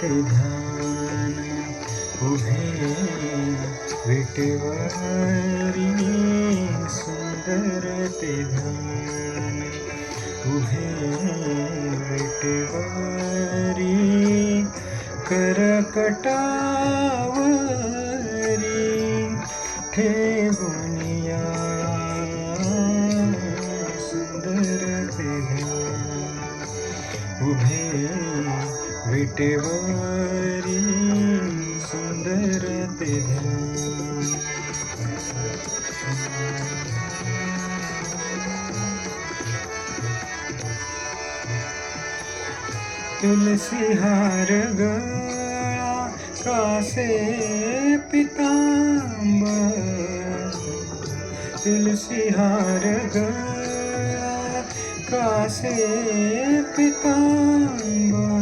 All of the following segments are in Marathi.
ते ध्यान उभे विटेवारी सुंदर ते ध्यान उभे विटेवारी करकटावरी ठेवूनिया सुंदर ते ध्यान उभे विटेवारी सुंदर ते ध्यान तुलसी हार गळा कासे पितांबर तुलसी हार गळा कासे पितांबर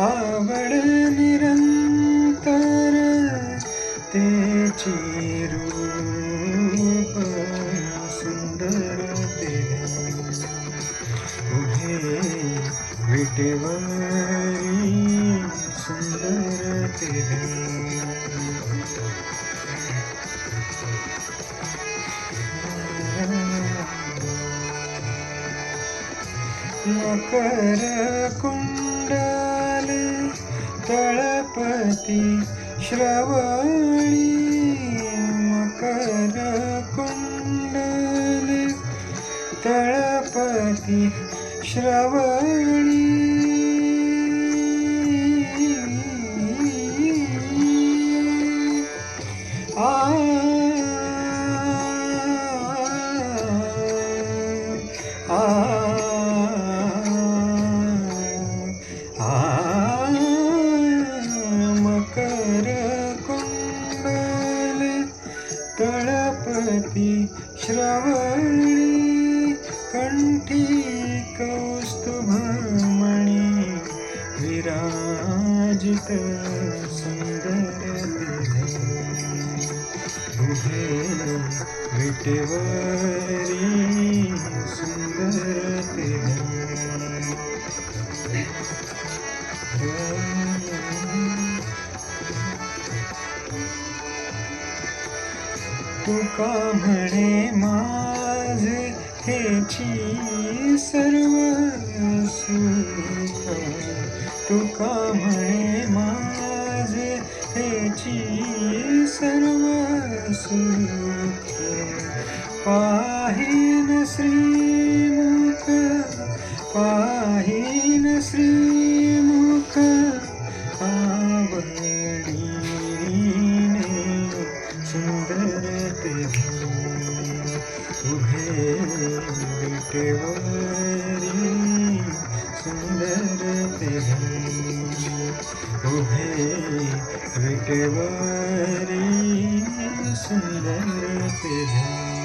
आवड निरंतर तेची रूप सुंदर ते उभे विटेवारी सुंदर ते मकर कुंडले तळपती श्रवणी मकर कुंडले तळपती श्रवणी मकर कुंडले तळपती श्रवणी कंठी कौस्तुभमणी विराजित सुंदर उभे विटेवारी सुंदर ते तुका म्हणे माझे हेची सर्व सुख तुका म्हणे माझे हेची सर्व सुख पाहीन श्रीमुख आवडीने सुंदर ते उभे विटेवारी सुंदर ते उभे विटेवारी सुंदर ते